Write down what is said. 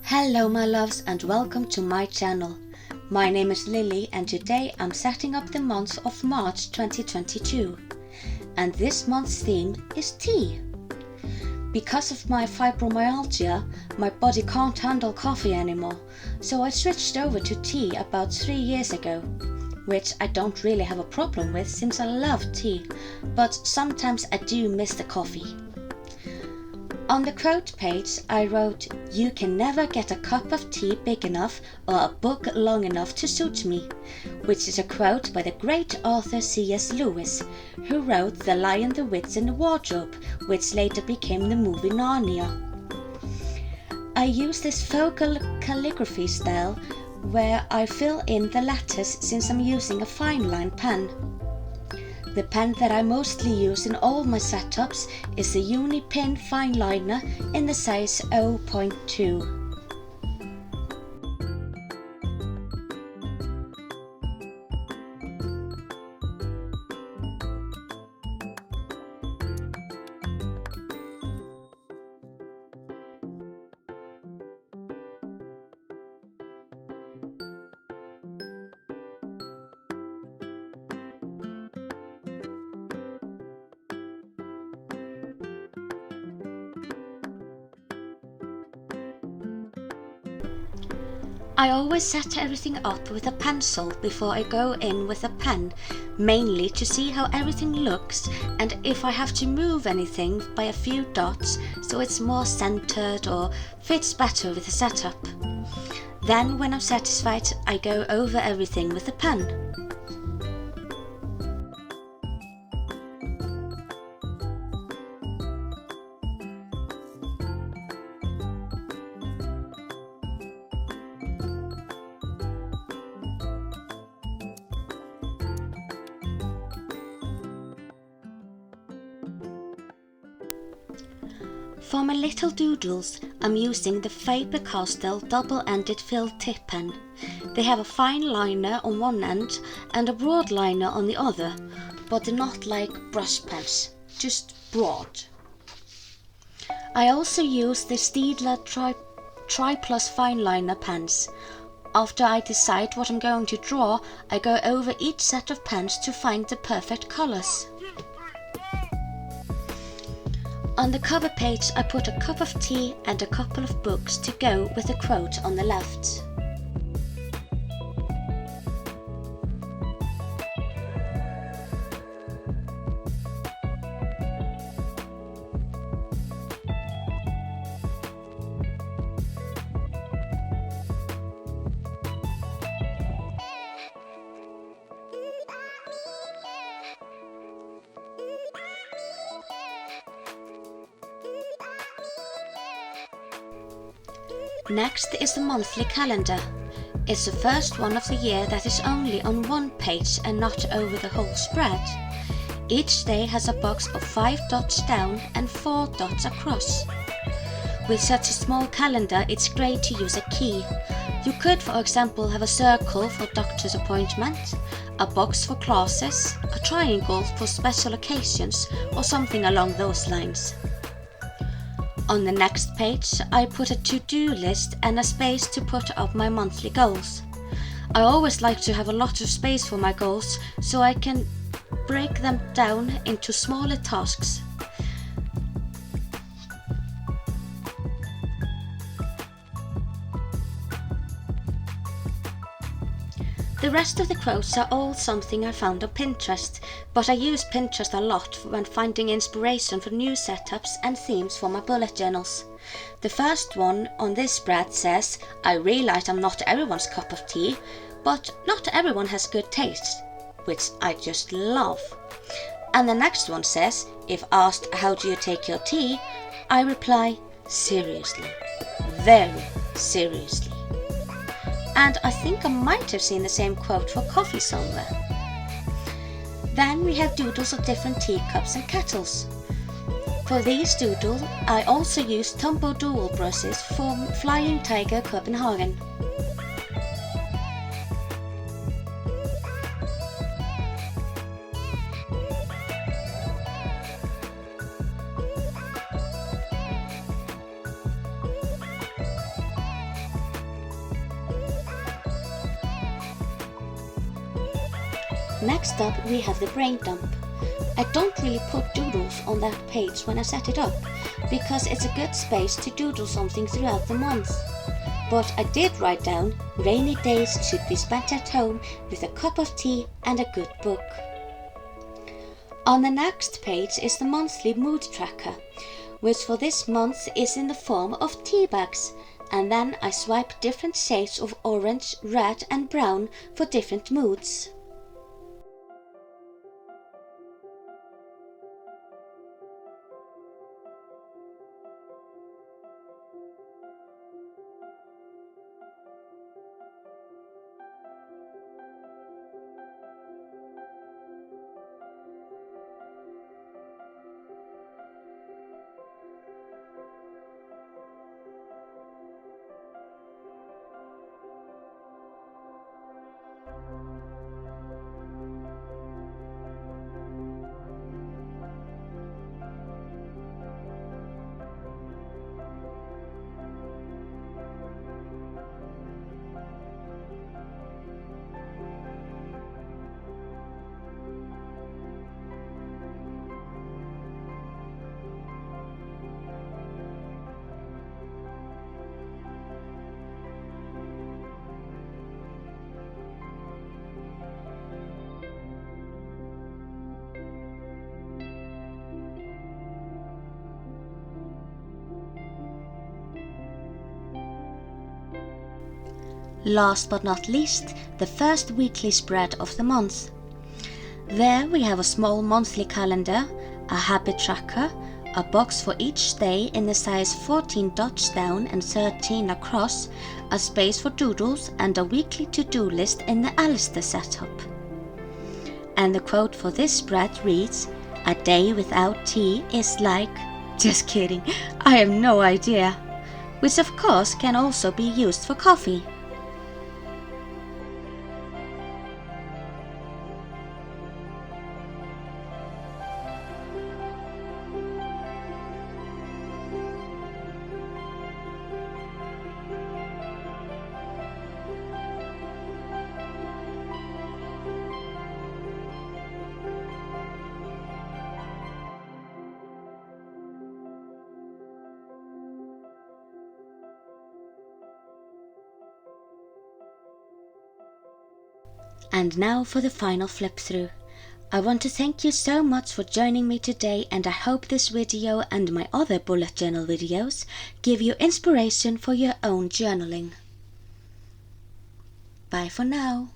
Hello my loves and welcome to my channel. My name is Lily and today I'm setting up the month of March 2022. And this month's theme is tea. Because of my fibromyalgia, my body can't handle coffee anymore, so I switched over to tea about 3 years ago. Which I don't really have a problem with since I love tea, but sometimes I do miss the coffee. On the quote page I wrote, "You can never get a cup of tea big enough or a book long enough to suit me," which is a quote by the great author C.S. Lewis, who wrote The Lion, the Witch and the Wardrobe, which later became the movie Narnia. I use this focal calligraphy style where I fill in the letters since I'm using a fine line pen. The pen that I mostly use in all my setups is the Unipin fine liner in the size 0.2. I always set everything up with a pencil before I go in with a pen, mainly to see how everything looks and if I have to move anything by a few dots so it's more centered or fits better with the setup. Then when I'm satisfied, I go over everything with a pen. For my little doodles, I'm using the Faber-Castell double-ended fill tip pen. They have a fine liner on one end and a broad liner on the other, but they're not like brush pens, just broad. I also use the Staedtler Tri Plus fine liner pens. After I decide what I'm going to draw, I go over each set of pens to find the perfect colors. On the cover page I put a cup of tea and a couple of books to go with the quote on the left. Next is the monthly calendar. It's the first one of the year that is only on one page and not over the whole spread. Each day has a box of 5 dots down and 4 dots across. With such a small calendar, it's great to use a key. You could, for example, have a circle for doctor's appointment, a box for classes, a triangle for special occasions, or something along those lines. On the next page, I put a to-do list and a space to put up my monthly goals. I always like to have a lot of space for my goals so I can break them down into smaller tasks. The rest of the quotes are all something I found on Pinterest, but I use Pinterest a lot when finding inspiration for new setups and themes for my bullet journals. The first one on this spread says, "I realize I'm not everyone's cup of tea, but not everyone has good taste," which I just love. And the next one says, "If asked how do you take your tea, I reply, seriously, very seriously." And I think I might have seen the same quote for coffee somewhere. Then we have doodles of different teacups and kettles. For these doodles, I also use Tombow Dual brushes from Flying Tiger Copenhagen. Next up we have the brain dump. I don't really put doodles on that page when I set it up, because it's a good space to doodle something throughout the month. But I did write down rainy days should be spent at home with a cup of tea and a good book. On the next page is the monthly mood tracker, which for this month is in the form of tea bags, and then I swipe different shades of orange, red and brown for different moods. Last but not least, the first weekly spread of the month. There we have a small monthly calendar, a habit tracker, a box for each day in the size 14 dots down and 13 across, a space for doodles and a weekly to-do list in the Alistair setup. And the quote for this spread reads, "A day without tea is like..." Just kidding, I have no idea. Which of course can also be used for coffee. And now for the final flip through. I want to thank you so much for joining me today, and I hope this video and my other bullet journal videos give you inspiration for your own journaling. Bye for now.